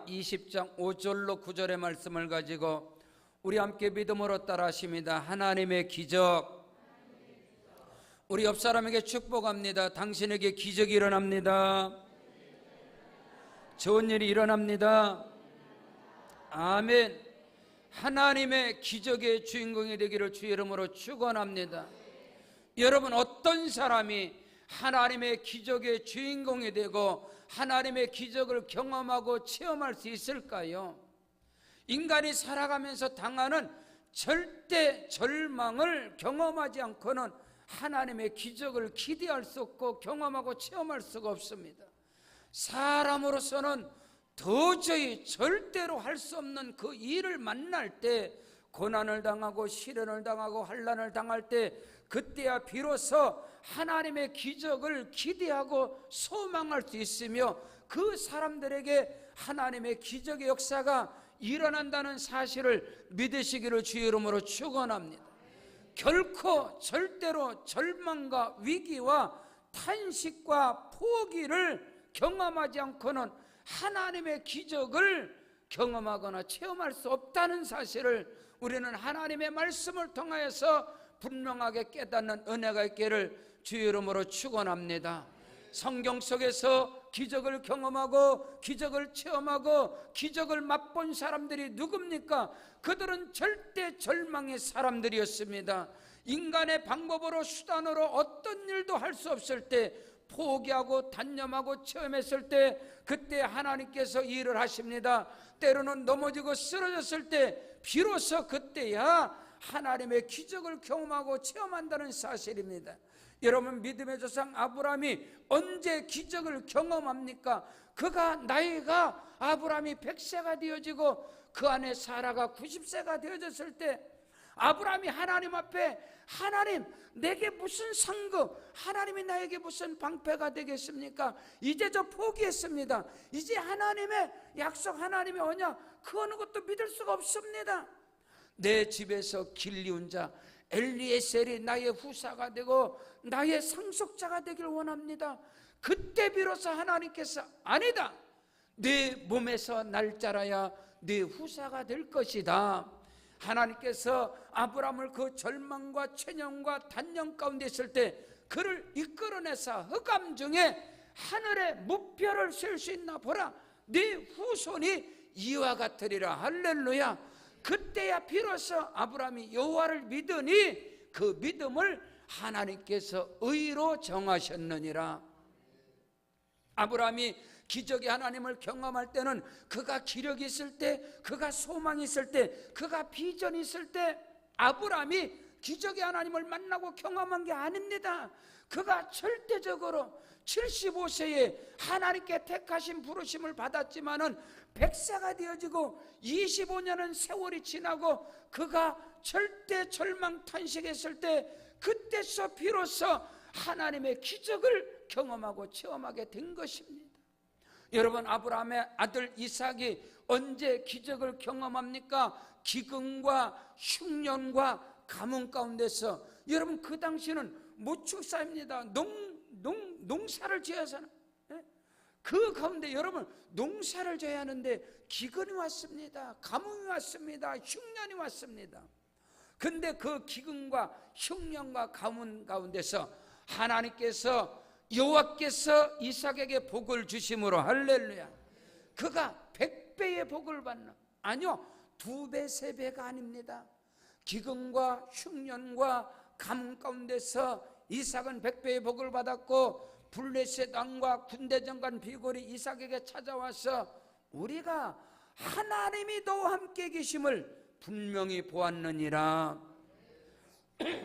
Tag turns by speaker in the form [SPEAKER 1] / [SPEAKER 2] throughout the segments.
[SPEAKER 1] 20장 5절로 9절의 말씀을 가지고 우리 함께 믿음으로 따라하십니다. 하나님의 기적. 우리 옆 사람에게 축복합니다. 당신에게 기적이 일어납니다. 좋은 일이 일어납니다. 아멘. 하나님의 기적의 주인공이 되기를 주의 이름으로 축원합니다. 여러분, 어떤 사람이 하나님의 기적의 주인공이 되고 하나님의 기적을 경험하고 체험할 수 있을까요? 인간이 살아가면서 당하는 절대 절망을 경험하지 않고는 하나님의 기적을 기대할 수 없고 경험하고 체험할 수가 없습니다. 사람으로서는 도저히 절대로 할 수 없는 그 일을 만날 때, 고난을 당하고 시련을 당하고 환난을 당할 때, 그때야 비로소 하나님의 기적을 기대하고 소망할 수 있으며 그 사람들에게 하나님의 기적의 역사가 일어난다는 사실을 믿으시기를 주의 이름으로 축원합니다. 결코 절대로 절망과 위기와 탄식과 포기를 경험하지 않고는 하나님의 기적을 경험하거나 체험할 수 없다는 사실을 우리는 하나님의 말씀을 통하여서 분명하게 깨닫는 은혜가 있기를 주의 이름으로 축원합니다. 성경 속에서 기적을 경험하고 기적을 체험하고 기적을 맛본 사람들이 누굽니까? 그들은 절대 절망의 사람들이었습니다. 인간의 방법으로 수단으로 어떤 일도 할 수 없을 때, 포기하고 단념하고 체험했을 때, 그때 하나님께서 일을 하십니다. 때로는 넘어지고 쓰러졌을 때 비로소 그때야 하나님의 기적을 경험하고 체험한다는 사실입니다. 여러분, 믿음의 조상 아브라함이 언제 기적을 경험합니까? 그가 나이가 아브라함이 100세가 되어지고 그 안에 사라가 90세가 되어졌을 때 아브라함이 하나님 앞에, 하나님 내게 무슨 상급, 하나님이 나에게 무슨 방패가 되겠습니까? 이제 저 포기했습니다. 이제 하나님의 약속, 하나님의 언약, 그 어느 것도 믿을 수가 없습니다. 내 집에서 길리운 자 엘리에셀이 나의 후사가 되고 나의 상속자가 되길 원합니다. 그때 비로소 하나님께서 아니다, 내 몸에서 날 자라야 내 후사가 될 것이다. 하나님께서 아브라함을 그 절망과 체념과 단념 가운데 있을 때 그를 이끌어내사 흑암 중에 하늘에 무뼈를 셀 수 있나 보라, 네 후손이 이와 같으리라. 할렐루야. 그때야 비로소 아브라함이 여호와를 믿으니 그 믿음을 하나님께서 의로 정하셨느니라. 아브라함이 기적의 하나님을 경험할 때는 그가 기력이 있을 때, 그가 소망이 있을 때, 그가 비전이 있을 때 아브라함이 기적의 하나님을 만나고 경험한 게 아닙니다. 그가 절대적으로 75세에 하나님께 택하신 부르심을 받았지만은 100세가 되어지고 25년은 세월이 지나고 그가 절대 절망 탄식했을 때, 그때서 비로소 하나님의 기적을 경험하고 체험하게 된 것입니다. 여러분, 아브라함의 아들 이삭이 언제 기적을 경험합니까? 기근과 흉년과 가뭄 가운데서. 여러분, 그 당시는 모축사입니다. 농사를 지어서는, 그 가운데 여러분 농사를 져야 하는데 기근이 왔습니다. 가뭄이 왔습니다. 흉년이 왔습니다. 근데 그 기근과 흉년과 가뭄 가운데서 하나님께서, 여호와께서 이삭에게 복을 주심으로, 할렐루야, 그가 100배의 복을 받는, 아니요 2배 3배가 아닙니다. 기근과 흉년과 가뭄 가운데서 이삭은 100배의 복을 받았고, 블레셋 왕과 군대장관 비골이 이삭에게 찾아와서 우리가 하나님이 너와 함께 계심을 분명히 보았느니라.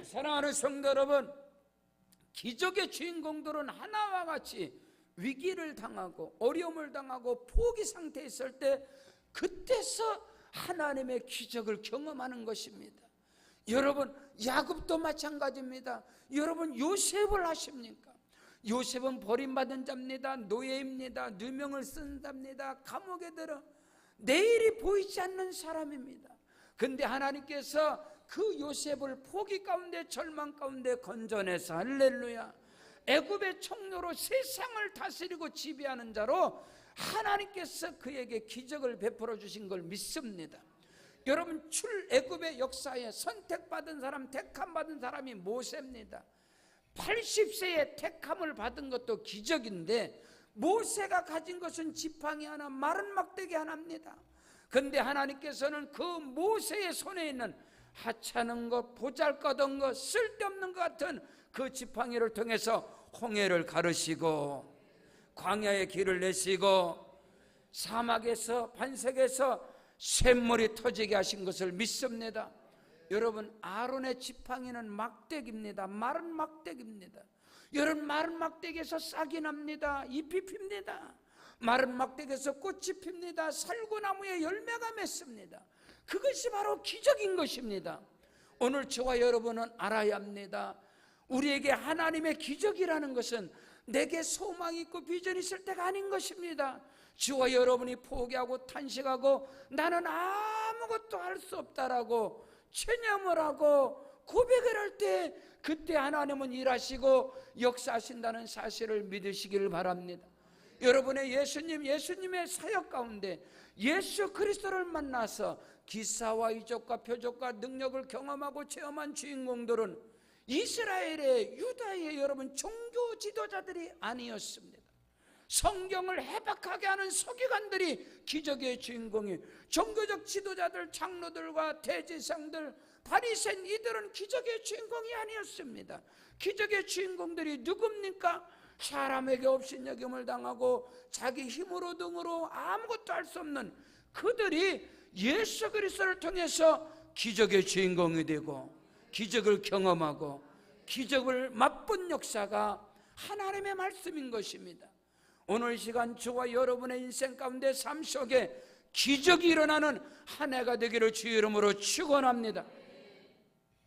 [SPEAKER 1] 사랑하는 성도 여러분, 기적의 주인공들은 하나와 같이 위기를 당하고 어려움을 당하고 포기 상태에 있을 때 그때서 하나님의 기적을 경험하는 것입니다. 여러분, 야곱도 마찬가지입니다. 여러분, 요셉을 아십니까? 요셉은 버림받은 자입니다. 노예입니다. 누명을 쓴 자입니다. 감옥에 들어 내일이 보이지 않는 사람입니다. 근데 하나님께서 그 요셉을 포기 가운데 절망 가운데 건져내서, 할렐루야, 애굽의 총로로 세상을 다스리고 지배하는 자로 하나님께서 그에게 기적을 베풀어 주신 걸 믿습니다. 여러분, 출애굽의 역사에 선택받은 사람, 택함받은 사람이 모세입니다. 80세에 택함을 받은 것도 기적인데 모세가 가진 것은 지팡이 하나, 마른 막대기 하나입니다. 그런데 하나님께서는 그 모세의 손에 있는 하찮은 것, 보잘것없는 것, 쓸데없는 것 같은 그 지팡이를 통해서 홍해를 가르시고 광야의 길을 내시고 사막에서 반석에서 샘물이 터지게 하신 것을 믿습니다. 여러분, 아론의 지팡이는 막대기입니다. 마른 막대기입니다. 여러분, 마른 막대기에서 싹이 납니다. 잎이 핍니다. 마른 막대기에서 꽃이 핍니다. 살구나무에 열매가 맺습니다. 그것이 바로 기적인 것입니다. 오늘 저와 여러분은 알아야 합니다. 우리에게 하나님의 기적이라는 것은 내게 소망이 있고 비전이 있을 때가 아닌 것입니다. 저와 여러분이 포기하고 탄식하고 나는 아무것도 할 수 없다라고 체념을 하고 고백을 할 때 그때 하나님은 일하시고 역사하신다는 사실을 믿으시기를 바랍니다. 여러분의 예수님의 사역 가운데 예수 그리스도를 만나서 기사와 이적과 표적과 능력을 경험하고 체험한 주인공들은 이스라엘의 유다의 여러분 종교 지도자들이 아니었습니다. 성경을 해박하게 하는 서기관들이 기적의 주인공이, 종교적 지도자들, 장로들과 대제사장들, 바리새인, 이들은 기적의 주인공이 아니었습니다. 기적의 주인공들이 누굽니까? 사람에게 업신여김을 당하고 자기 힘으로 등으로 아무것도 할 수 없는 그들이 예수 그리스도를 통해서 기적의 주인공이 되고 기적을 경험하고 기적을 맛본 역사가 하나님의 말씀인 것입니다. 오늘 시간 저와 여러분의 인생 가운데 삶 속에 기적이 일어나는 한 해가 되기를 주의 이름으로 축원합니다.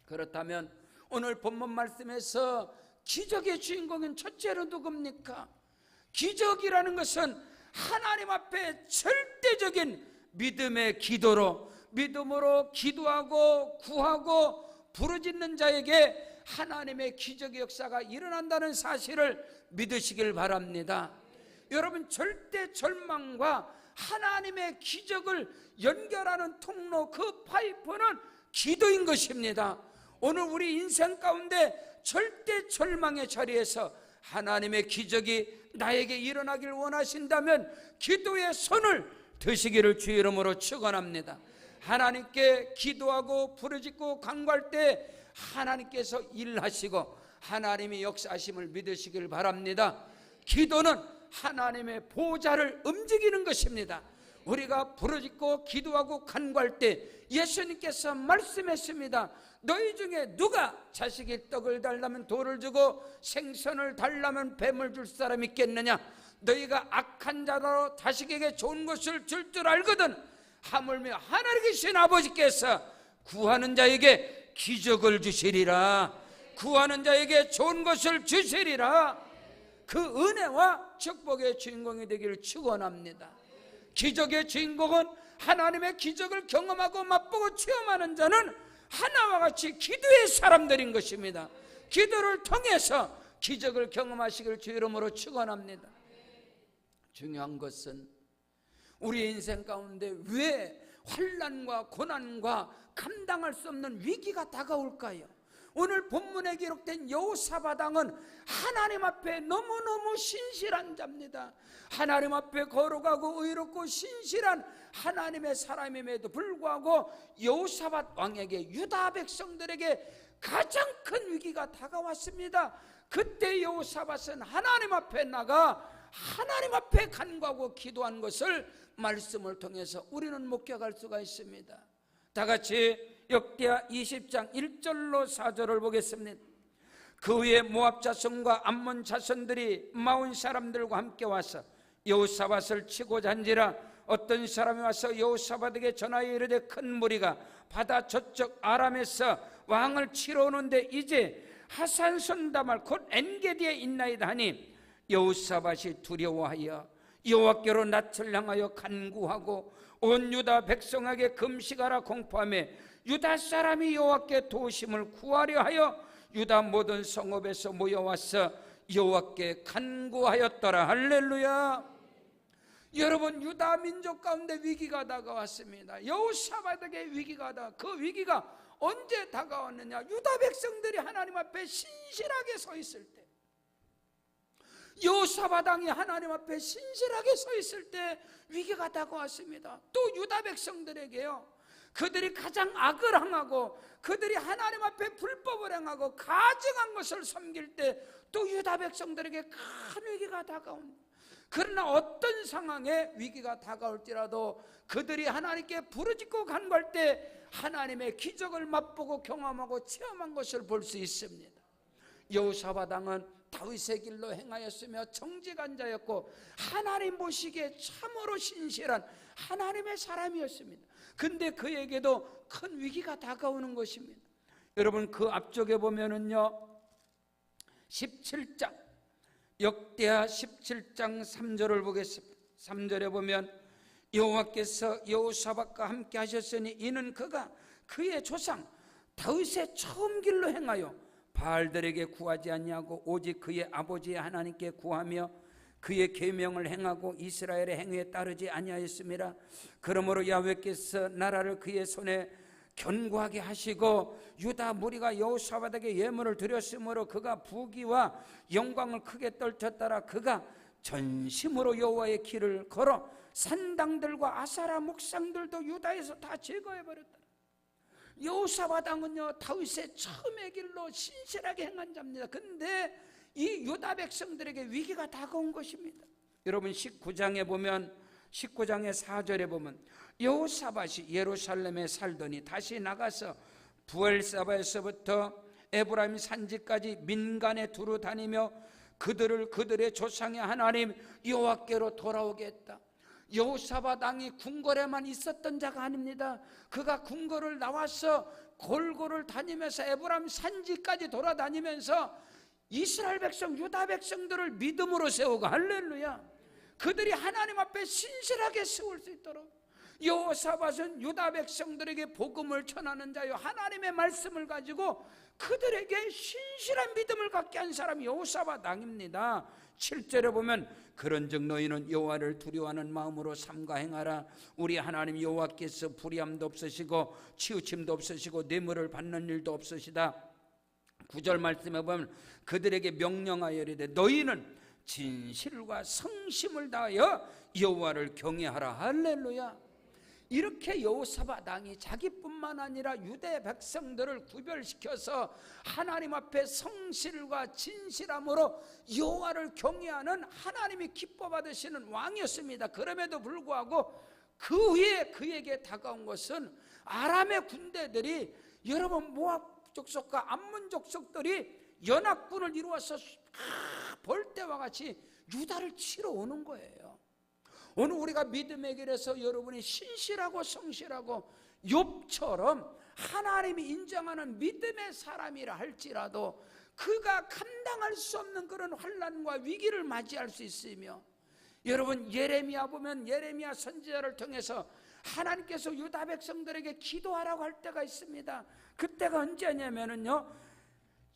[SPEAKER 1] 그렇다면 오늘 본문 말씀에서 기적의 주인공은 첫째로 누굽니까? 기적이라는 것은 하나님 앞에 절대적인 믿음의 기도로, 믿음으로 기도하고 구하고 부르짖는 자에게 하나님의 기적의 역사가 일어난다는 사실을 믿으시길 바랍니다. 여러분, 절대 절망과 하나님의 기적을 연결하는 통로, 그 파이프는 기도인 것입니다. 오늘 우리 인생 가운데 절대 절망의 자리에서 하나님의 기적이 나에게 일어나길 원하신다면 기도의 손을 드시기를 주의 이름으로 축원합니다. 하나님께 기도하고 부르짖고 간구할 때 하나님께서 일하시고 하나님의 역사하심을 믿으시길 바랍니다. 기도는 하나님의 보좌를 움직이는 것입니다. 우리가 부르짖고 기도하고 간구할 때 예수님께서 말씀했습니다. 너희 중에 누가 자식이 떡을 달라면 돌을 주고 생선을 달라면 뱀을 줄 사람이 있겠느냐? 너희가 악한 자로 자식에게 좋은 것을 줄 줄 알거든 하물며 하늘에 계신 아버지께서 구하는 자에게 기적을 주시리라. 구하는 자에게 좋은 것을 주시리라. 그 은혜와 축복의 주인공이 되기를 축원합니다. 기적의 주인공은 하나님의 기적을 경험하고 맛보고 체험하는 자는 하나와 같이 기도의 사람들인 것입니다. 기도를 통해서 기적을 경험하시길 주의 이름으로 축원합니다. 중요한 것은 우리 인생 가운데 왜 환난과 고난과 감당할 수 없는 위기가 다가올까요? 오늘 본문에 기록된 여호사밧 왕은 하나님 앞에 너무너무 신실한 자입니다. 하나님 앞에 거룩하고 의롭고 신실한 하나님의 사람임에도 불구하고 여호사밧 왕에게, 유다 백성들에게 가장 큰 위기가 다가왔습니다. 그때 여호사밧은 하나님 앞에 나가 하나님 앞에 간구하고 기도한 것을 말씀을 통해서 우리는 목격할 수가 있습니다. 다 같이 역대하 20장 1절로 4절을 보겠습니다. 그 후에 모압 자손과 암몬 자손들이 마온 사람들과 함께 와서 여호사밧을 치고자 한지라 어떤 사람이 와서 여호사밧에게 전하여 이르되 큰 무리가 바다 저쪽 아람에서 왕을 치러 오는데 이제 하산손다말 곧 엔게디에 있나이다 하니 여호사밧이 두려워하여 여호와께로 낯을 향하여 간구하고 온 유다 백성에게 금식하라 공포하며 유다 사람이 여호와께 도우심을 구하려 하여 유다 모든 성읍에서 모여와서 여호와께 간구하였더라. 할렐루야. 여러분, 유다 민족 가운데 위기가 다가왔습니다. 여호사밧에게 위기가 그 위기가 언제 다가왔느냐? 유다 백성들이 하나님 앞에 신실하게 서 있을 때, 여호사밧 왕이 하나님 앞에 신실하게 서 있을 때 위기가 다가왔습니다. 또 유다 백성들에게요, 그들이 가장 악을 행하고 그들이 하나님 앞에 불법을 행하고 가증한 것을 섬길 때 또 유다 백성들에게 큰 위기가 다가옵니다. 그러나 어떤 상황에 위기가 다가올지라도 그들이 하나님께 부르짖고 간구할 때 하나님의 기적을 맛보고 경험하고 체험한 것을 볼 수 있습니다. 여호사밧 왕은 다윗의 길로 행하였으며 정직한 자였고 하나님 보시기에 참으로 신실한 하나님의 사람이었습니다. 근데 그에게도 큰 위기가 다가오는 것입니다. 여러분, 그 앞쪽에 보면은요, 17장 역대하 17장 3절을 보겠습니다. 3절에 보면 여호와께서 여호사밧과 함께 하셨으니 이는 그가 그의 조상 다윗의 처음 길로 행하여 바알들에게 구하지 아니하고 오직 그의 아버지의 하나님께 구하며 그의 계명을 행하고 이스라엘의 행위에 따르지 아니하였음이라. 그러므로 야훼께서 나라를 그의 손에 견고하게 하시고 유다 무리가 여호사밧에게 예물을 드렸으므로 그가 부귀와 영광을 크게 떨쳤더라. 그가 전심으로 여호와의 길을 걸어 산당들과 아사라 목상들도 유다에서 다 제거해버렸다. 여호사밧 왕은요, 다윗의 처음의 길로 신실하게 행한 자입니다. 근데 이 유다 백성들에게 위기가 다가온 것입니다. 여러분, 19장에 보면 19장의 4절에 보면 여호사밧이 예루살렘에 살더니 다시 나가서 부엘사바에서부터 에브라임 산지까지 민간에 두루 다니며 그들을 그들의 조상의 하나님 여호와께로 돌아오게 했다. 여호사밧 왕이 궁궐에만 있었던 자가 아닙니다. 그가 궁궐을 나와서 골고를 다니면서 에브라임 산지까지 돌아다니면서 이스라엘 백성, 유다 백성들을 믿음으로 세우고, 할렐루야, 그들이 하나님 앞에 신실하게 세울 수 있도록 여호사밧은 유다 백성들에게 복음을 전하는 자요, 하나님의 말씀을 가지고 그들에게 신실한 믿음을 갖게 한 사람이 여호사밧 왕입니다. 7절에 보면 그런즉 너희는 여호와를 두려워하는 마음으로 삼가 행하라. 우리 하나님 여호와께서 불의함도 없으시고 치우침도 없으시고 뇌물을 받는 일도 없으시다. 9절 말씀에 보면 그들에게 명령하여 이르되 너희는 진실과 성심을 다하여 여호와를 경외하라. 할렐루야. 이렇게 여호사밧 왕이 자기뿐만 아니라 유대 백성들을 구별시켜서 하나님 앞에 성실과 진실함으로 여호와를 경외하는 하나님이 기뻐 받으시는 왕이었습니다. 그럼에도 불구하고 그 후에 그에게 다가온 것은 아람의 군대들이, 여러분, 모압 족속과 암몬 족속들이 연합군을 이루어서 벌떼와 같이 유다를 치러 오는 거예요. 오늘 우리가 믿음의 길에서 여러분이 신실하고 성실하고 욥처럼 하나님이 인정하는 믿음의 사람이라 할지라도 그가 감당할 수 없는 그런 환난과 위기를 맞이할 수 있으며, 여러분, 예레미야 보면 예레미야 선지자를 통해서 하나님께서 유다 백성들에게 기도하라고 할 때가 있습니다. 그때가 언제냐면요,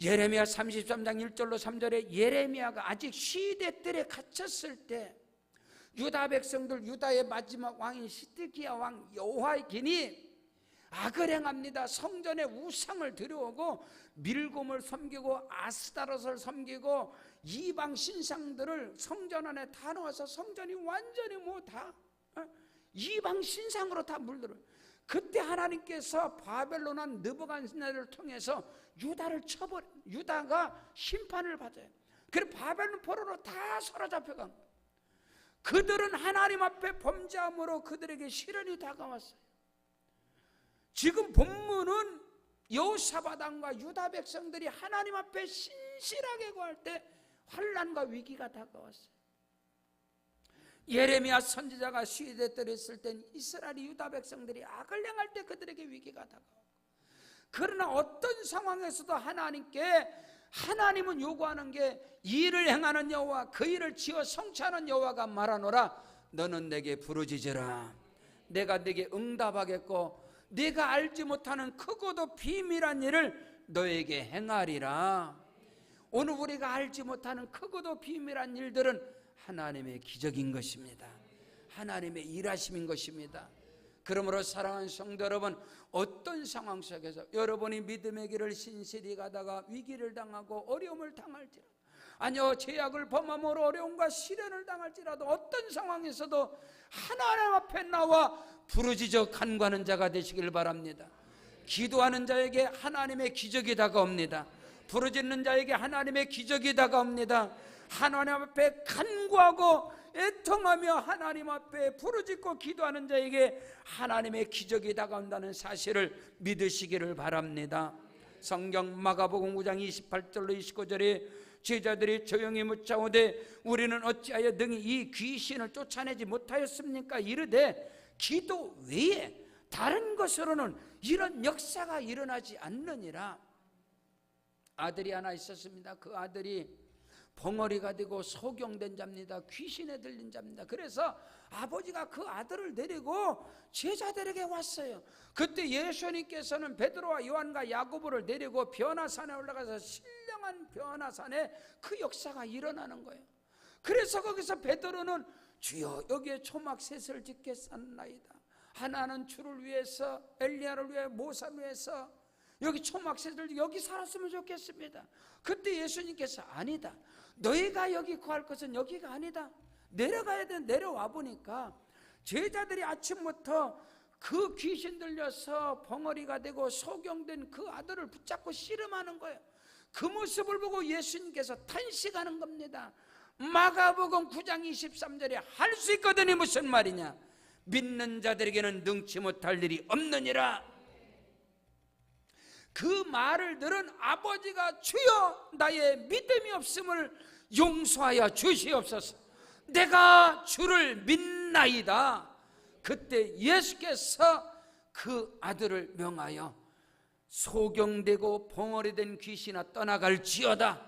[SPEAKER 1] 예레미야 33장 1절로 3절에 예레미야가 아직 시대 뜰에 갇혔을 때 유다 백성들, 유다의 마지막 왕인 시드기야 왕 여호야긴이 악을 행합니다. 성전에 우상을 들여오고 밀곰을 섬기고 아스타롯을 섬기고 이방 신상들을 성전 안에 다 넣어서 성전이 완전히 다 이방 신상으로 다 물들어요. 그때 하나님께서 바벨론 왕 느부갓네살을 통해서 유다를 쳐버려, 유다가 심판을 받아요. 그래서 바벨론 포로로 다 사로잡혀간 거예요. 그들은 하나님 앞에 범죄함으로 그들에게 시련이 다가왔어요. 지금 본문은 여호사밧 왕과 유다 백성들이 하나님 앞에 신실하게 구할 때 환난과 위기가 다가왔어요. 예레미야 선지자가 시대 때 있을 땐 이스라엘 유다 백성들이 악을 행할 때 그들에게 위기가 다가오고, 그러나 어떤 상황에서도 하나님은 요구하는 게 일을 행하는 여호와, 그 일을 지어 성취하는 여호와가 말하노라. 너는 내게 부르짖으라. 내가 내게 응답하겠고 네가 알지 못하는 크고도 비밀한 일을 너에게 행하리라. 오늘 우리가 알지 못하는 크고도 비밀한 일들은 하나님의 기적인 것입니다. 하나님의 일하심인 것입니다. 그러므로 사랑하는 성도 여러분, 어떤 상황 속에서 여러분이 믿음의 길을 신실히 가다가 위기를 당하고 어려움을 당할지라도, 아니요 죄악을 범함으로 어려움과 시련을 당할지라도, 어떤 상황에서도 하나님 앞에 나와 부르짖어 간구하는 자가 되시길 바랍니다. 기도하는 자에게 하나님의 기적이 다가옵니다. 부르짖는 자에게 하나님의 기적이 다가옵니다. 하나님 앞에 간구하고 애통하며 하나님 앞에 부르짖고 기도하는 자에게 하나님의 기적이 다가온다는 사실을 믿으시기를 바랍니다. 성경 마가복음 9장 28절로 29절에 제자들이 조용히 묻자오되 우리는 어찌하여 능히 이 귀신을 쫓아내지 못하였습니까? 이르되 기도 외에 다른 것으로는 이런 역사가 일어나지 않느니라. 아들이 하나 있었습니다. 그 아들이 벙어리가 되고 소경된 자입니다. 귀신에 들린 자입니다. 그래서 아버지가 그 아들을 데리고 제자들에게 왔어요. 그때 예수님께서는 베드로와 요한과 야고보를 데리고 변화산에 올라가서 신령한 변화산에 그 역사가 일어나는 거예요. 그래서 거기서 베드로는 주여 여기에 초막 셋을 짓겠사나이다. 하나는 주를 위해서, 엘리야를 위해, 모사를 위해서 여기 초막 셋을 여기 살았으면 좋겠습니다. 그때 예수님께서 아니다. 너희가 여기 구할 것은 여기가 아니다. 내려가야 돼. 내려와 보니까 제자들이 아침부터 그 귀신 들려서 벙어리가 되고 소경된 그 아들을 붙잡고 씨름하는 거예요. 그 모습을 보고 예수님께서 탄식하는 겁니다. 마가복음 9장 23절에 할 수 있거든이 무슨 말이냐? 믿는 자들에게는 능치 못할 일이 없느니라. 그 말을 들은 아버지가 주여 나의 믿음이 없음을 용서하여 주시옵소서. 내가 주를 믿나이다. 그때 예수께서 그 아들을 명하여 소경되고 벙어리된 귀신아 떠나갈지어다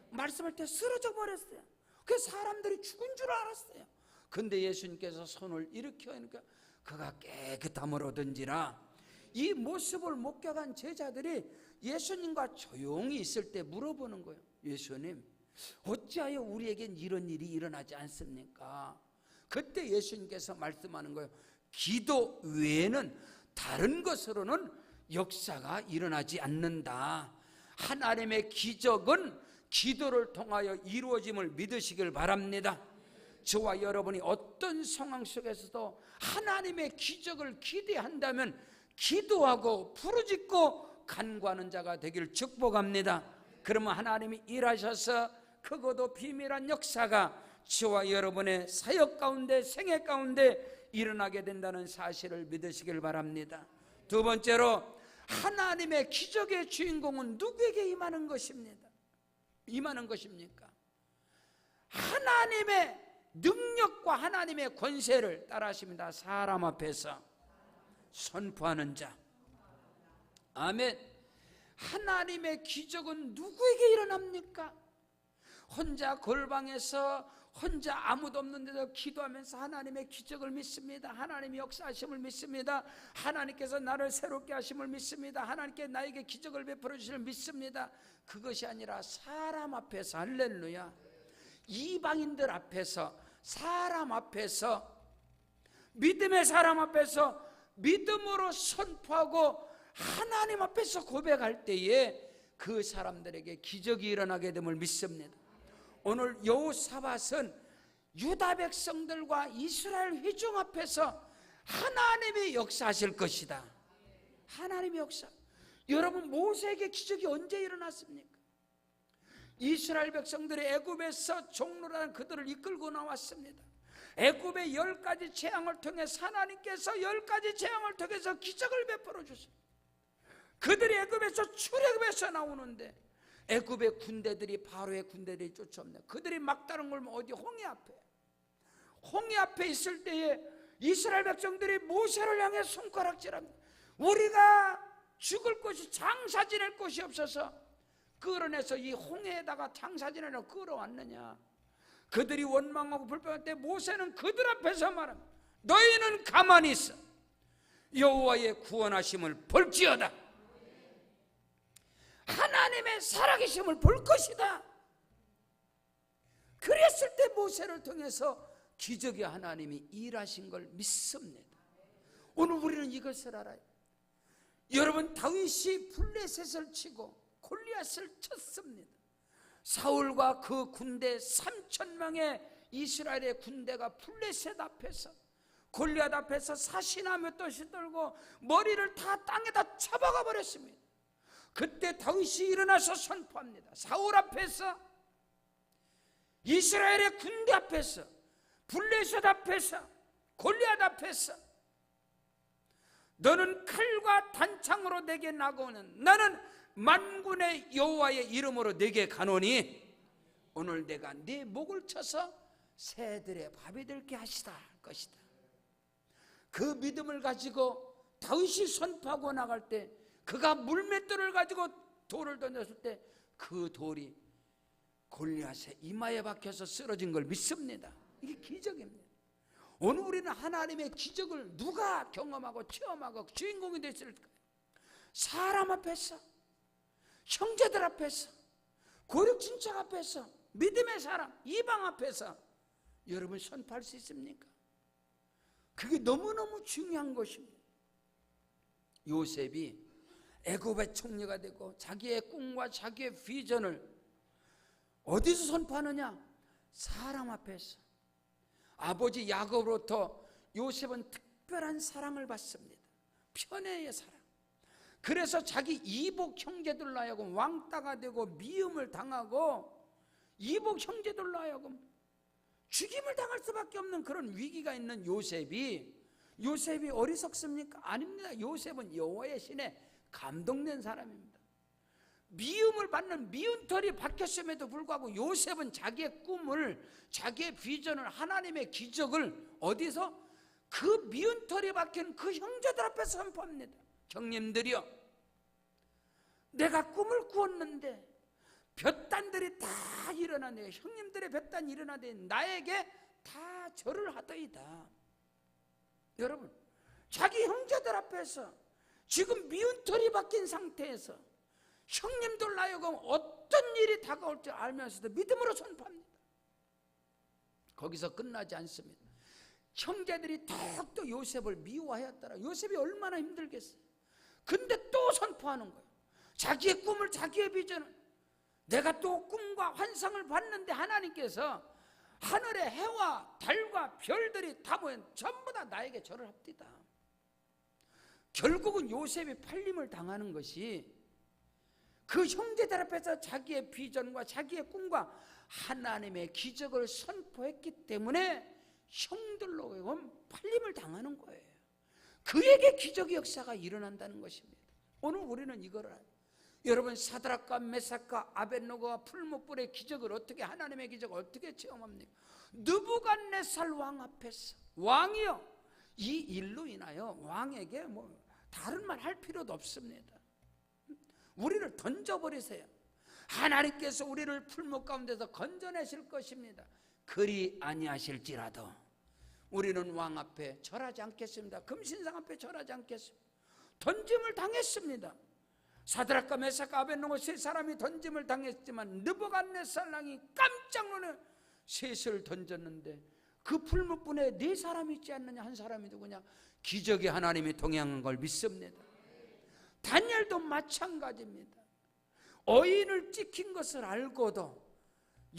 [SPEAKER 1] 말씀할 때 쓰러져 버렸어요. 그 사람들이 죽은 줄 알았어요. 근데 예수님께서 손을 일으키니까 그가 깨끗함을 얻은지라. 이 모습을 목격한 제자들이 예수님과 조용히 있을 때 물어보는 거예요. 예수님, 어찌하여 우리에겐 이런 일이 일어나지 않습니까? 그때 예수님께서 말씀하는 거예요. 기도 외에는 다른 것으로는 역사가 일어나지 않는다. 하나님의 기적은 기도를 통하여 이루어짐을 믿으시길 바랍니다. 저와 여러분이 어떤 상황 속에서도 하나님의 기적을 기대한다면 기도하고 부르짖고 간구하는 자가 되기를 축복합니다. 그러면 하나님이 일하셔서 크고도 비밀한 역사가 저와 여러분의 사역 가운데 생애 가운데 일어나게 된다는 사실을 믿으시길 바랍니다. 두 번째로 하나님의 기적의 주인공은 누구에게 임하는 것입니다. 임하는 것입니까? 하나님의 능력과 하나님의 권세를 따라하십니다. 사람 앞에서 선포하는 자. 아멘. 하나님의 기적은 누구에게 일어납니까? 혼자 골방에서 혼자 아무도 없는 데서 기도하면서 하나님의 기적을 믿습니다. 하나님의 역사하심을 믿습니다. 하나님께서 나를 새롭게 하심을 믿습니다. 하나님께 나에게 기적을 베풀어 주심을 믿습니다. 그것이 아니라 사람 앞에서, 할렐루야, 이방인들 앞에서, 사람 앞에서, 믿음의 사람 앞에서 믿음으로 선포하고 하나님 앞에서 고백할 때에 그 사람들에게 기적이 일어나게 됨을 믿습니다. 오늘 여호사밧은 유다 백성들과 이스라엘 회중 앞에서 하나님의 역사하실 것이다. 하나님의 역사. 여러분, 모세에게 기적이 언제 일어났습니까? 이스라엘 백성들이 애굽에서 종로라는 그들을 이끌고 나왔습니다. 애굽의 10가지 재앙을 통해서 하나님께서 10가지 재앙을 통해서 기적을 베풀어 주십니다. 그들이 애굽에서 출애굽에서 나오는데 애굽의 군대들이, 바로의 군대들이 쫓아옵니다. 그들이 막다른 걸 어디 홍해 앞에 있을 때에 이스라엘 백성들이 모세를 향해 손가락질합니다. 우리가 죽을 곳이, 장사 지낼 곳이 없어서 끌어내서 이 홍해에다가 장사 지내려고 끌어왔느냐. 그들이 원망하고 불평할 때 모세는 그들 앞에서 말합니다. 너희는 가만히 있어. 여호와의 구원하심을 볼지어다. 하나님의 살아계심을 볼 것이다. 그랬을 때 모세를 통해서 기적의 하나님이 일하신 걸 믿습니다. 오늘 우리는 이것을 알아요. 여러분, 다윗이 블레셋을 치고 골리앗을 쳤습니다. 사울과 그 군대 3,000명의 이스라엘의 군대가 블레셋 앞에서, 골리앗 앞에서 사시나무 돛이 들고 머리를 다 땅에다 쳐박아 버렸습니다. 그때 다윗이 일어나서 선포합니다. 사울 앞에서, 이스라엘의 군대 앞에서, 블레셋 앞에서, 골리앗 앞에서 너는 칼과 단창으로 내게 나가오는 나는 만군의 여호와의 이름으로 내게 가노니 오늘 내가 네 목을 쳐서 새들의 밥이 되게 하시다 것이다. 그 믿음을 가지고 다윗이 선포하고 나갈 때, 그가 물맷돌을 가지고 돌을 던졌을 때 그 돌이 골리앗의 이마에 박혀서 쓰러진 걸 믿습니다. 이게 기적입니다. 오늘 우리는 하나님의 기적을 누가 경험하고 체험하고 주인공이 됐을까요? 사람 앞에서, 형제들 앞에서, 고륙친척 앞에서, 믿음의 사람, 이방 앞에서 여러분 선포할 수 있습니까? 그게 너무너무 중요한 것입니다. 요셉이 애굽의 총리가 되고 자기의 꿈과 자기의 비전을 어디서 선포하느냐? 사람 앞에서. 아버지 야곱으로부터 요셉은 특별한 사랑을 받습니다. 편애의 사랑. 그래서 자기 이복 형제들로 하여금 왕따가 되고 미움을 당하고 이복 형제들로 하여금 죽임을 당할 수밖에 없는 그런 위기가 있는 요셉이 어리석습니까? 아닙니다. 요셉은 여호와의 신에 감동된 사람입니다. 미움을 받는 미운털이 박혔음에도 불구하고 요셉은 자기의 꿈을, 자기의 비전을, 하나님의 기적을 어디서? 그 미운털이 박힌 그 형제들 앞에서 선포합니다. 형님들이여, 내가 꿈을 꾸었는데 볕단들이 다 일어나네. 형님들의 볕단이 일어나되 나에게 다 절을 하더이다. 여러분, 자기 형제들 앞에서 지금 미운털이 박힌 상태에서 형님들 하여금 어떤 일이 다가올 줄 알면서도 믿음으로 선포합니다. 거기서 끝나지 않습니다. 형제들이 더욱더 요셉을 미워하였더라. 요셉이 얼마나 힘들겠어요. 근데 또 선포하는 거예요. 자기의 꿈을, 자기의 비전을, 내가 또 꿈과 환상을 봤는데 하나님께서 하늘의 해와 달과 별들이 다 모여 전부 다 나에게 절을 합디다. 결국은 요셉이 팔림을 당하는 것이 그 형제들 앞에서 자기의 비전과 자기의 꿈과 하나님의 기적을 선포했기 때문에 형들로 팔림을 당하는 거예요. 그에게 기적의 역사가 일어난다는 것입니다. 오늘 우리는 이걸 알아요. 여러분, 사드락과 메삭과 아벳노고가 풀무불의 기적을 어떻게, 하나님의 기적을 어떻게 체험합니까? 느부갓네살 왕 앞에서, 왕이요, 이 일로 인하여 왕에게 다른 말 할 필요도 없습니다. 우리를 던져버리세요. 하나님께서 우리를 풀무 가운데서 건져내실 것입니다. 그리 아니하실지라도 우리는 왕 앞에 절하지 않겠습니다. 금신상 앞에 절하지 않겠습니다. 던짐을 당했습니다. 사드락과 메삭과 아벳노고 세 사람이 던짐을 당했지만 느부갓네살 왕이 깜짝 놀라 셋을 던졌는데 그 풀무불에 네 사람이 있지 않느냐? 한 사람이 누구냐? 기적의 하나님이 동행한 걸 믿습니다. 다니엘도 마찬가지입니다. 어인을 찍힌 것을 알고도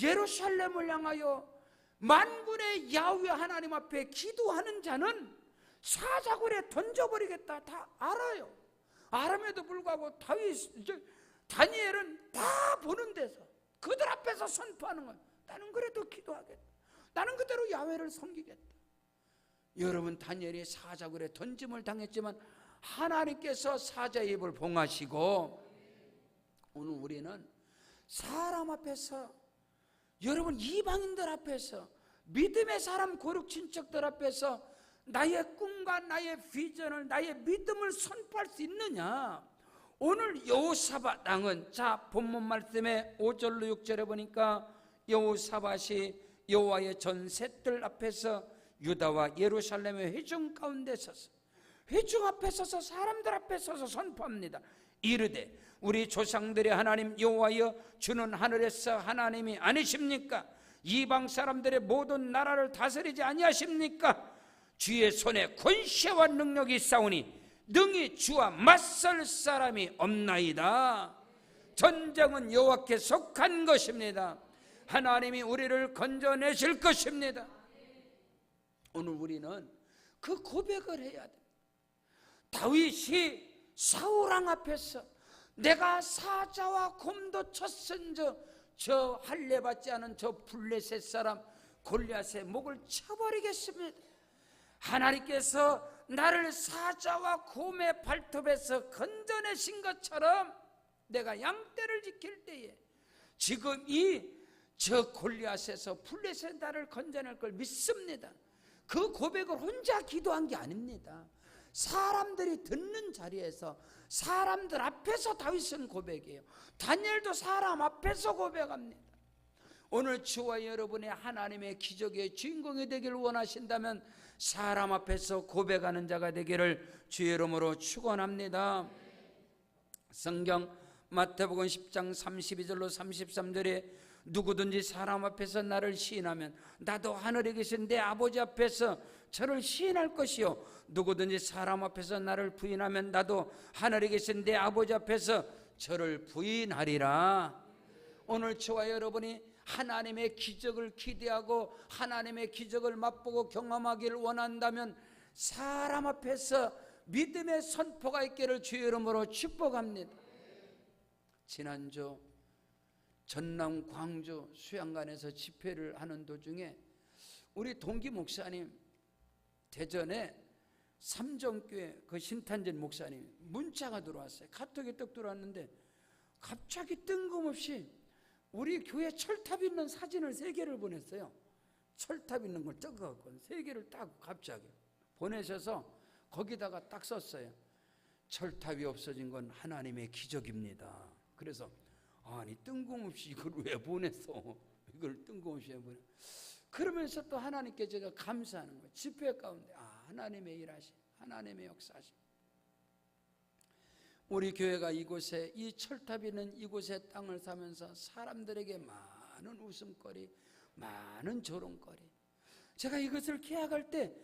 [SPEAKER 1] 예루살렘을 향하여 만군의 야훼 하나님 앞에 기도하는 자는 사자굴에 던져버리겠다 다 알아요. 알음에도 불구하고 다니엘은 다 보는 데서 그들 앞에서 선포하는 거예요. 나는 그래도 기도하겠다. 나는 그대로 야훼를 섬기겠다. 여러분, 다니엘이 사자굴에 던짐을 당했지만 하나님께서 사자의 입을 봉하시고 오늘 우리는 사람 앞에서, 여러분 이방인들 앞에서, 믿음의 사람 고륙친척들 앞에서 나의 꿈과 나의 비전을, 나의 믿음을 선포할 수 있느냐? 오늘 여호사밧 왕은, 자 본문 말씀에 5절로 6절에 보니까 여호사밧이 여호와의 전 셋들 앞에서 유다와 예루살렘의 회중 가운데 서서, 회중 앞에 서서 사람들 앞에 서서 선포합니다. 이르되 우리 조상들의 하나님 여호와여, 주는 하늘에서 하나님이 아니십니까? 이방 사람들의 모든 나라를 다스리지 아니하십니까? 주의 손에 권세와 능력이 있사오니 능히 주와 맞설 사람이 없나이다. 전쟁은 여호와께 속한 것입니다. 하나님이 우리를 건져내실 것입니다. 오늘 우리는 그 고백을 해야 돼. 다윗이 사울왕 앞에서 내가 사자와 곰도 쳤은저 저 할례 받지 않은 저 블레셋 사람 골리앗의 목을 쳐버리겠습니다. 하나님께서 나를 사자와 곰의 발톱에서 건져내신 것처럼 내가 양떼를 지킬 때에 지금 저 골리앗에서 블레셋 나를 건져낼 걸 믿습니다. 그 고백을 혼자 기도한 게 아닙니다. 사람들이 듣는 자리에서 사람들 앞에서 다윗은 고백이에요. 다니엘도 사람 앞에서 고백합니다. 오늘 저와 여러분의 하나님의 기적의 주인공이 되기를 원하신다면 사람 앞에서 고백하는 자가 되기를 주의 이름으로 축원합니다. 성경 마태복음 10장 32절로 33절에 누구든지 사람 앞에서 나를 시인하면 나도 하늘에 계신 내 아버지 앞에서 저를 시인할 것이요 누구든지 사람 앞에서 나를 부인하면 나도 하늘에 계신 내 아버지 앞에서 저를 부인하리라. 오늘 저와 여러분이 하나님의 기적을 기대하고 하나님의 기적을 맛보고 경험하기를 원한다면 사람 앞에서 믿음의 선포가 있기를 주의 이름으로 축복합니다. 지난주 전남 광주 수양관에서 집회를 하는 도중에 우리 동기 목사님, 대전에 삼정교회 그 신탄전 목사님 문자가 들어왔어요. 카톡이 떡 들어왔는데 갑자기 뜬금없이 우리 교회 철탑 있는 사진을 3개를 보냈어요. 철탑 있는 걸 적어갖고 3개를 딱 갑자기 보내셔서 거기다가 딱 썼어요. 철탑이 없어진 건 하나님의 기적입니다. 그래서 아니 뜬금없이 이걸 왜 보냈어? 이걸 뜬금없이 왜 보냈어? 그러면서 또 하나님께 제가 감사하는 거예요. 집회 가운데 하나님의 일하심, 하나님의 역사하심. 우리 교회가 이곳에 이 철탑이 있는 이곳에 땅을 사면서 사람들에게 많은 웃음거리, 많은 조롱거리. 제가 이것을 계약할 때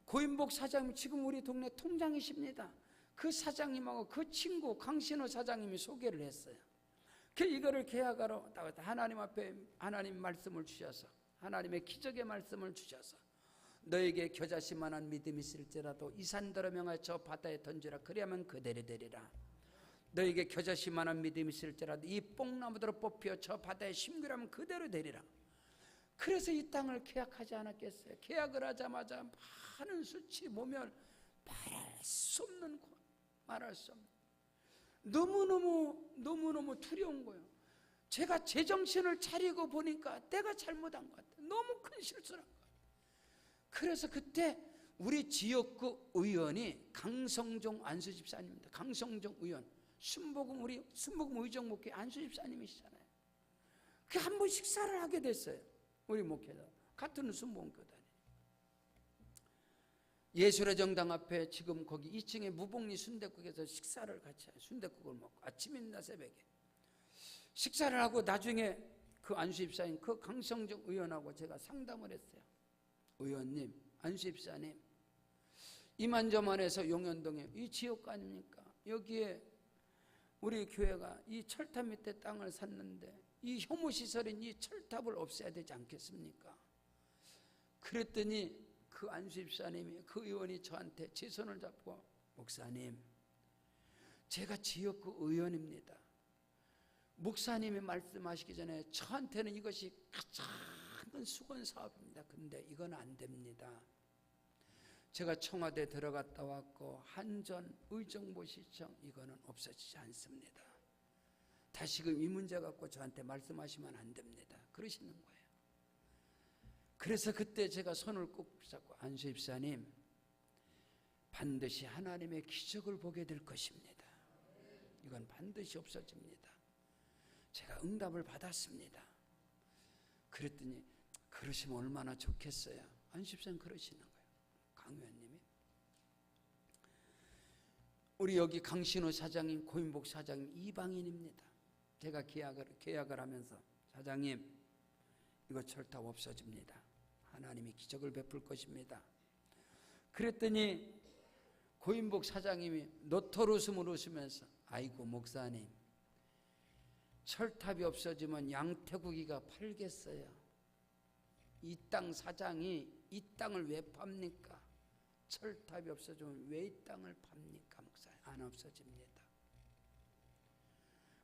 [SPEAKER 1] 고인복 사장님 지금 우리 동네 통장이십니다. 그 사장님하고 그 친구 강신호 사장님이 소개를 했어요. 이거를 계약하러 하나님 앞에 하나님 말씀을 주셔서 하나님의 기적의 말씀을 주셔서 너에게 겨자씨만한 믿음이 있을지라도 이 산더러 명하여 저 바다에 던지라 그리하면 그대로 되리라. 너에게 겨자씨만한 믿음이 있을지라도 이 뽕나무대로 뽑혀 저 바다에 심기라면 그대로 되리라. 그래서 이 땅을 계약하지 않았겠어요. 계약을 하자마자 많은 수치 보면 말할 수 없는 말할 수 없는 너무너무 두려운 거예요. 제가 제정신을 차리고 보니까 내가 잘못한 것 같아요. 너무 큰 실수를 한 거예요. 그래서 그때 우리 지역구 의원이 강성종 안수집사님입니다. 강성종 의원, 우리 순복음 의정 목회 안수집사님이시잖아요. 그 한 번 식사를 하게 됐어요. 우리 목회자 같은 순복음 교단이 예술의 정당 앞에 지금 거기 2층에 무복리 순댓국에서 식사를 같이 순댓국을 먹고 아침입니다. 새벽에 식사를 하고 나중에 그 안수집사님 그 강성정 의원하고 제가 상담을 했어요. 의원님, 안수집사님, 이만저만해서 용현동에 이 지역구 아닙니까? 여기에 우리 교회가 이 철탑 밑에 땅을 샀는데 이 혐오시설인 이 철탑을 없애야 되지 않겠습니까? 그랬더니 그 안수집사님이 그 의원이 저한테 제 손을 잡고 목사님, 제가 지역구 의원입니다. 목사님이 말씀하시기 전에 저한테는 이것이 가장 큰 수건 사업입니다. 근데 이건 안 됩니다. 제가 청와대 들어갔다 왔고 한전 의정부시청 이거는 없어지지 않습니다. 다시금 이 문제 갖고 저한테 말씀하시면 안 됩니다. 그러시는 거예요. 그래서 그때 제가 손을 꼭 잡고 안수집사님, 반드시 하나님의 기적을 보게 될 것입니다. 이건 반드시 없어집니다. 제가 응답을 받았습니다. 그랬더니 그러시면 얼마나 좋겠어요. 안수집사님 그러시는 거예요. 강 의원님이. 우리 여기 강신호 사장님, 고인복 사장님 이방인입니다. 제가 계약을 하면서 사장님 이거 철탑 없어집니다. 하나님이 기적을 베풀 것입니다. 그랬더니 고인복 사장님이 노토웃음을 웃으면서 아이고 목사님, 철탑이 없어지면 양태국이가 팔겠어요. 이 땅 사장이 이 땅을 왜 팝니까? 철탑이 없어지면 왜 이 땅을 팝니까? 목사님, 안 없어집니다.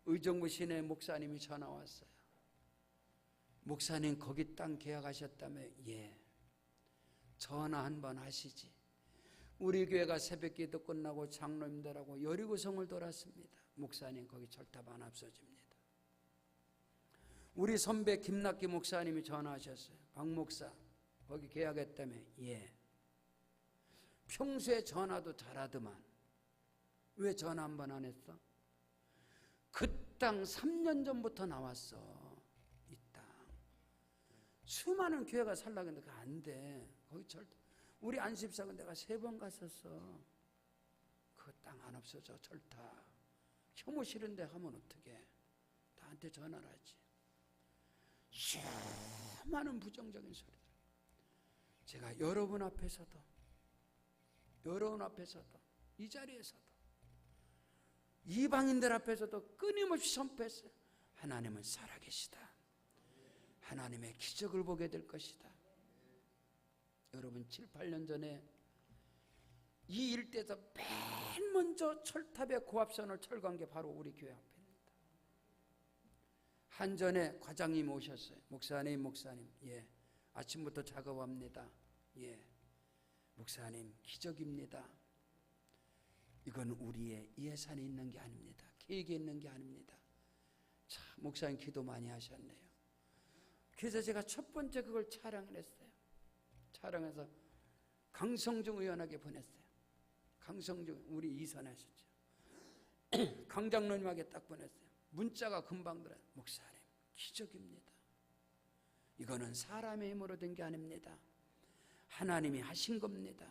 [SPEAKER 1] 의정부 시내 목사님이 전화 왔어요. 목사님 거기 땅 계약하셨다며? 예. 전화 한번 하시지. 우리 교회가 새벽기도 끝나고 장로님들하고 여리고성을 돌았습니다. 목사님 거기 철탑 안 없어집니다. 우리 선배 김낙기 목사님이 전화하셨어요. 박 목사 거기 계약했다며? 예. 평소에 전화도 잘하더만 왜 전화 한 번 안 했어? 그 땅 3년 전부터 나왔어. 이 땅 수많은 교회가 살라고 했는데 그거 안 돼. 거기 철탑. 우리 안십사가 내가 3번 갔었어. 그 땅 안 없어져. 철탑. 혐오 싫은데 하면 어떡해. 나한테 전화를 하지. 수많은 부정적인 소리들. 제가 여러분 앞에서도 이 자리에서도 이방인들 앞에서도 끊임없이 선포했어요. 하나님은 살아계시다. 하나님의 기적을 보게 될 것이다. 여러분 7, 8년 전에 이 일대에서 맨 먼저 철탑의 고압선을 철거한 게 바로 우리 교회 앞입니다. 한전에 과장님 오셨어요. 목사님 예, 아침부터 작업합니다. 예, 목사님 기적입니다. 이건 우리의 예산이 있는 게 아닙니다. 계획이 있는 게 아닙니다. 참 목사님 기도 많이 하셨네요. 그래서 제가 첫 번째 그걸 촬영을 했어요. 촬영해서 강성중 의원에게 보냈어요. 강성중 우리 이선하셨죠. 강 장로님에게 딱 보냈어요. 문자가 금방 들어요. 목사님 기적입니다. 이거는 사람의 힘으로 된 게 아닙니다. 하나님이 하신 겁니다.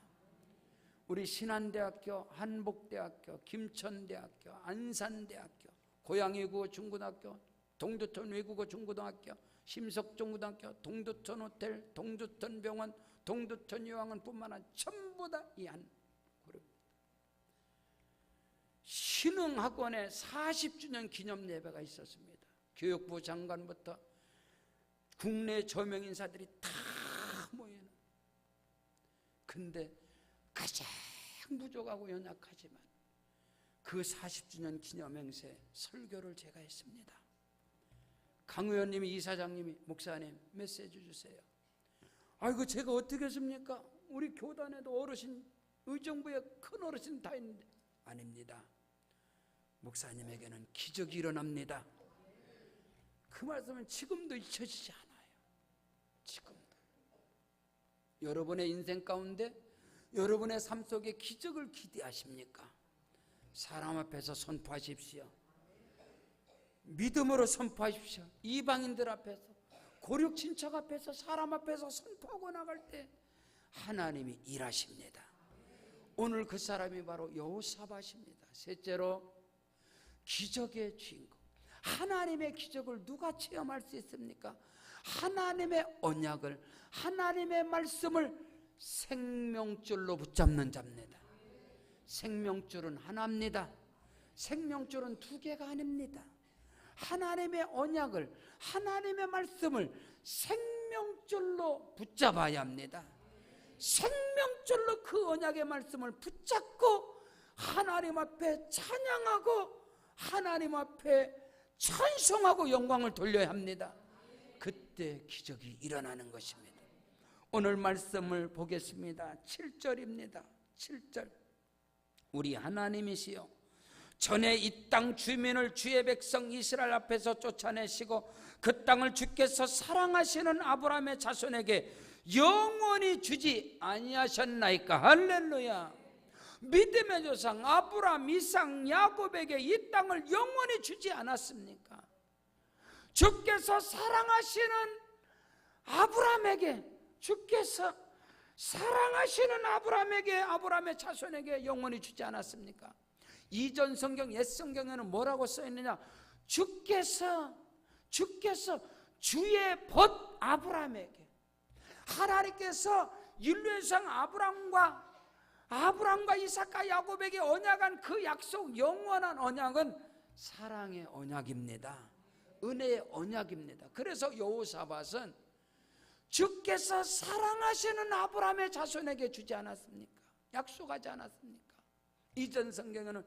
[SPEAKER 1] 우리 신안대학교, 한복대학교, 김천대학교, 안산대학교, 고양이외국어 중고등학교, 동두천 외국어 중고등학교, 심석중고등학교, 동두천 호텔, 동두천 병원, 동두천 요양원 뿐만 아니라 전부 다 이 한 그룹. 신흥학원에 40주년 기념 예배가 있었습니다. 교육부 장관부터 국내 저명 인사들이 다 모이는. 근데 가장 부족하고 연약하지만 그 40주년 기념 행세 설교를 제가 했습니다. 강 의원님이, 이사장님이 목사님 메시지 주세요. 아이고 제가 어떻게 했습니까? 우리 교단에도 어르신, 의정부에 큰 어르신 다 있는데. 아닙니다. 목사님에게는 기적이 일어납니다. 그 말씀은 지금도 잊혀지지 않아요. 지금도. 여러분의 인생 가운데 여러분의 삶 속에 기적을 기대하십니까? 사람 앞에서 선포하십시오. 믿음으로 선포하십시오. 이방인들 앞에서, 고륙 친척 앞에서, 사람 앞에서 선포하고 나갈 때 하나님이 일하십니다. 오늘 그 사람이 바로 여호사밧입니다. 셋째로 기적의 주인공. 하나님의 기적을 누가 체험할 수 있습니까? 하나님의 언약을, 하나님의 말씀을 생명줄로 붙잡는 자입니다. 생명줄은 하나입니다. 생명줄은 2개가 아닙니다. 하나님의 언약을, 하나님의 말씀을 생명줄로 붙잡아야 합니다. 생명줄로 그 언약의 말씀을 붙잡고 하나님 앞에 찬양하고 하나님 앞에 찬송하고 영광을 돌려야 합니다. 그때 기적이 일어나는 것입니다. 오늘 말씀을 보겠습니다. 7절입니다. 7절. 우리 하나님이시여 전에 이 땅 주민을 주의 백성 이스라엘 앞에서 쫓아내시고 그 땅을 주께서 사랑하시는 아브라함의 자손에게 영원히 주지 아니하셨나이까. 할렐루야. 믿음의 조상 아브라함, 이삭, 야곱에게 이 땅을 영원히 주지 않았습니까? 주께서 사랑하시는 아브라함에게, 주께서 사랑하시는 아브라함에게, 아브라함의 자손에게 영원히 주지 않았습니까? 이전 성경, 옛 성경에는 뭐라고 써 있느냐? 주께서 주의 벗 아브라함에게 하나님께서 인류의 성 아브라함과 이삭과 야곱에게 언약한 그 약속, 영원한 언약은 사랑의 언약입니다. 은혜의 언약입니다. 그래서 여호사밧은 주께서 사랑하시는 아브라함의 자손에게 주지 않았습니까? 약속하지 않았습니까? 이전 성경에는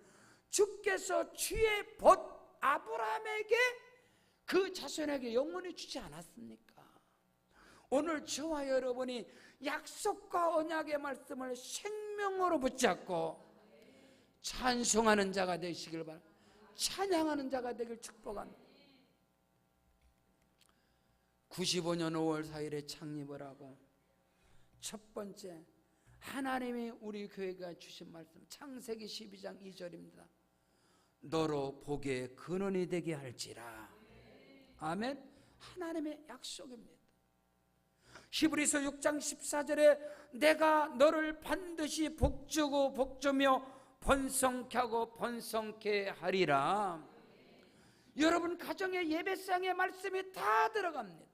[SPEAKER 1] 주께서 주의 벗 아브라함에게 그 자손에게 영원히 주지 않았습니까? 오늘 저와 여러분이 약속과 언약의 말씀을 생명으로 붙잡고 찬송하는 자가 되시길 바랍니다. 찬양하는 자가 되길 축복합니다. 95년 5월 4일에 창립을 하고 첫 번째 하나님이 우리 교회가 주신 말씀, 창세기 12장 2절입니다. 너로 복의 근원이 되게 할지라. 아멘. 하나님의 약속입니다. 히브리서 6장 14절에 내가 너를 반드시 복주고 복주며 번성케 하고 번성케 하리라. 여러분 가정에 예배상의 말씀이 다 들어갑니다.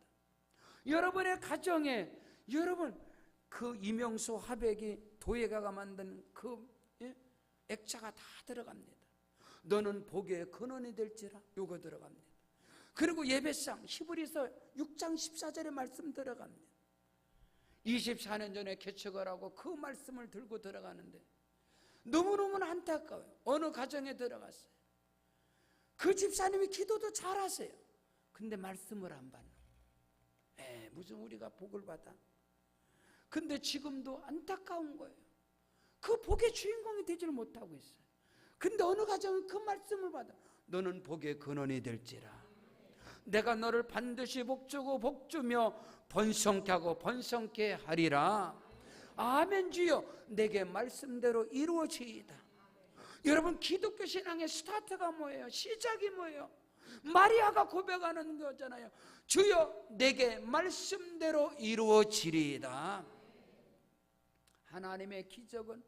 [SPEAKER 1] 여러분의 가정에 여러분 그 이명수 하백이 도예가가 만든 그 액자가 다 들어갑니다. 너는 복의 근원이 될지라. 요거 들어갑니다. 그리고 예배상 히브리서 6장 14절의 말씀 들어갑니다. 24년 전에 개척을 하고 그 말씀을 들고 들어가는데 너무너무 안타까워요. 어느 가정에 들어갔어요. 그 집사님이 기도도 잘하세요. 근데 말씀을 안 받는. 무슨 우리가 복을 받아. 근데 지금도 안타까운 거예요. 그 복의 주인공이 되지를 못하고 있어요. 근데 어느 가정은 그 말씀을 받아. 너는 복의 근원이 될지라. 내가 너를 반드시 복주고 복주며 번성케 하고 번성케 하리라. 아멘. 주여 내게 말씀대로 이루어지이다. 여러분 기독교 신앙의 스타트가 뭐예요? 시작이 뭐예요? 마리아가 고백하는 거잖아요. 주여 내게 말씀대로 이루어지리이다. 하나님의 기적은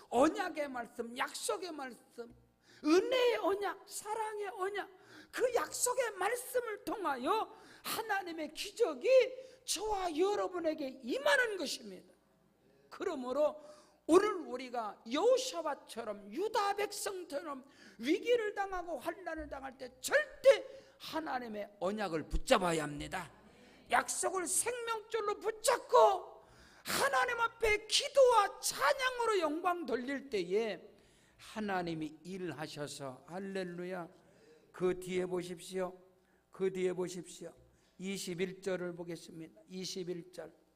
[SPEAKER 1] 언약의 말씀, 약속의 말씀, 은혜의 언약, 사랑의 언약, 그 약속의 말씀을 통하여 하나님의 기적이 저와 여러분에게 임하는 것입니다. 그러므로 오늘 우리가 여호사밧처럼 유다 백성처럼 위기를 당하고 환난을 당할 때 절대 하나님의 언약을 붙잡아야 합니다. 약속을 생명줄로 붙잡고 하나님 앞에 기도와 찬양으로 영광 돌릴 때에 하나님이 일하셔서 할렐루야. 그 뒤에 보십시오. 그 뒤에 보십시오. 21절을 보겠습니다. 21절.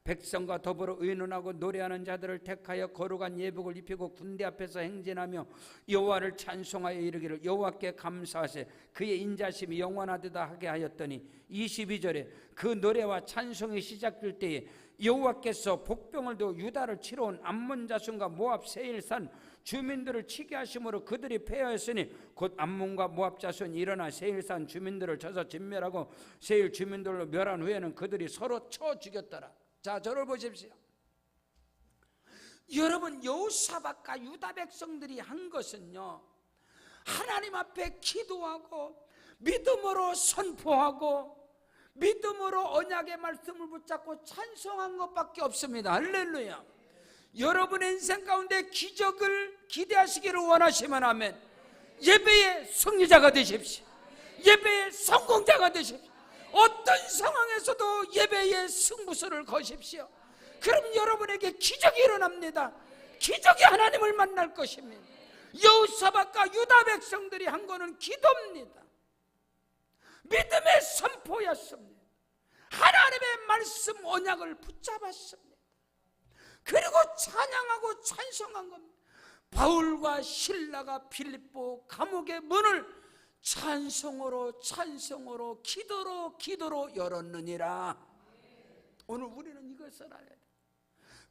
[SPEAKER 1] 백성과 더불어 의논하고 노래하는 자들을 택하여 거룩한 예복을 입히고 군대 앞에서 행진하며 여호와를 찬송하여 이르기를 여호와께 감사하세 그의 인자심이 영원하도다 하게 하였더니 22절에 그 노래와 찬송이 시작될 때에 여호와께서 복병을 두어 유다를 치러 온 암몬 자손과 모압 세일산 주민들을 치게 하심으로 그들이 패하였으니 곧 암몬과 모압 자손이 일어나 세일산 주민들을 쳐서 진멸하고 세일 주민들로 멸한 후에는 그들이 서로 쳐 죽였더라. 자, 저를 보십시오. 여러분 여호사밧과 유다 백성들이 한 것은요 하나님 앞에 기도하고 믿음으로 선포하고 믿음으로 언약의 말씀을 붙잡고 찬송한 것밖에 없습니다. 할렐루야. 여러분의 인생 가운데 기적을 기대하시기를 원하시면 아멘. 예배의 승리자가 되십시오. 예배의 성공자가 되십시오. 어떤 상황에서도 예배의 승부수를 거십시오. 그럼 여러분에게 기적이 일어납니다. 기적이 하나님을 만날 것입니다. 여호사밧과 유다 백성들이 한 거는 기도입니다. 믿음의 선포였습니다. 하나님의 말씀 언약을 붙잡았습니다. 그리고 찬양하고 찬송한 겁니다. 바울과 실라가 필립보 감옥의 문을 찬송으로 기도로 열었느니라. 오늘 우리는 이것을 알아야 돼.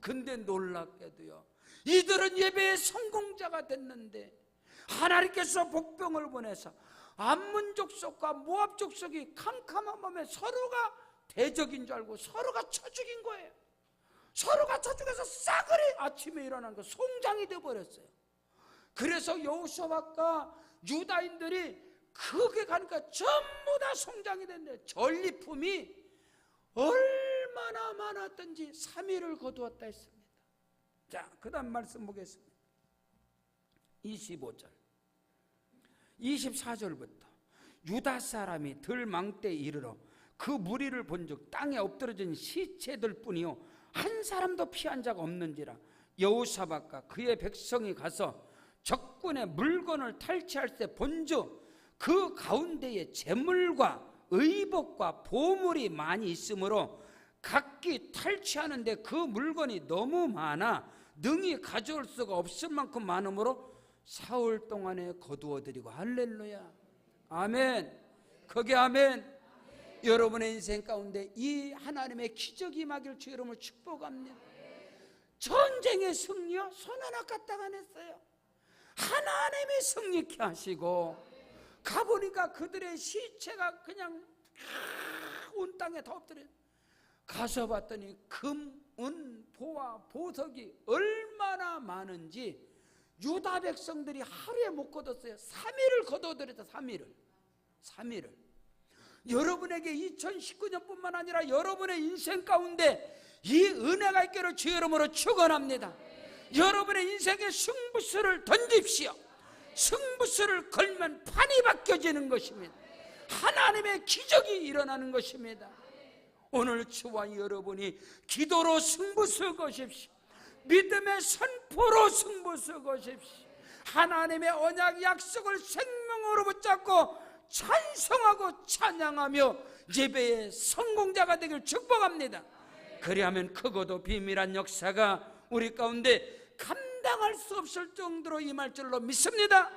[SPEAKER 1] 근데 놀랍게도요 이들은 예배의 성공자가 됐는데 하나님께서 복병을 보내서 암몬 족속과 모압 족속이 캄캄한 밤에 서로가 대적인 줄 알고 서로가 쳐 죽인 거예요. 서로가 쳐 죽여서 싸그리 아침에 일어난 거 송장이 되어버렸어요. 그래서 여호사밧과 유다인들이 그게 가니까 전부 다 성장이 된대. 전리품이 얼마나 많았던지 3일을 거두었다 했습니다. 자, 그 다음 말씀 보겠습니다. 25절 24절부터 유다 사람이 들망때에 이르러 그 무리를 본즉 땅에 엎드러진 시체들 뿐이요 한 사람도 피한 자가 없는지라. 여호사밧과 그의 백성이 가서 적군의 물건을 탈취할 때 본즉 그 가운데에 재물과 의복과 보물이 많이 있으므로 각기 탈취하는데 그 물건이 너무 많아 능히 가져올 수가 없을 만큼 많으므로 사흘 동안에 거두어드리고. 할렐루야, 아멘. 거기 아멘. 여러분의 인생 가운데 이 하나님의 기적이 임하길 주 이름으로 축복합니다. 전쟁의 승리요 손 하나 까딱 안 했어요. 하나님이 승리케 하시고 가보니까 그들의 시체가 그냥 온 땅에 다 엎드려. 가서 봤더니 금, 은, 보화, 보석이 얼마나 많은지 유다 백성들이 하루에 못 거뒀어요. 3일을 거둬들였다. 3일을. 여러분에게 2019년뿐만 아니라 여러분의 인생 가운데 이 은혜가 있기를 주 이름으로 축원합니다. 여러분의 인생의 승부수를 던집시오. 승부수를 걸면 판이 바뀌어지는 것입니다. 하나님의 기적이 일어나는 것입니다. 오늘 저와 여러분이 기도로 승부수 거십시오. 믿음의 선포로 승부수 거십시오. 하나님의 언약 약속을 생명으로 붙잡고 찬송하고 찬양하며 예배의 성공자가 되길 축복합니다. 그리하면 크고도 비밀한 역사가 우리 가운데 감당할 수 없을 정도로 임할 줄로 믿습니다.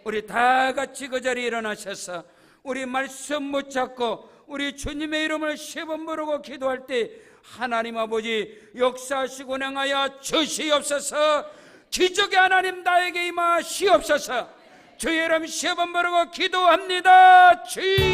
[SPEAKER 1] 우리 다 같이 그 자리에 일어나셔서 우리 말씀 붙잡고 우리 주님의 이름을 3번 부르고 기도할 때 하나님 아버지 역사하시고 행하여 주시옵소서. 기적의 하나님 나에게 임하시옵소서. 주의 이름 3번 부르고 기도합니다. 주여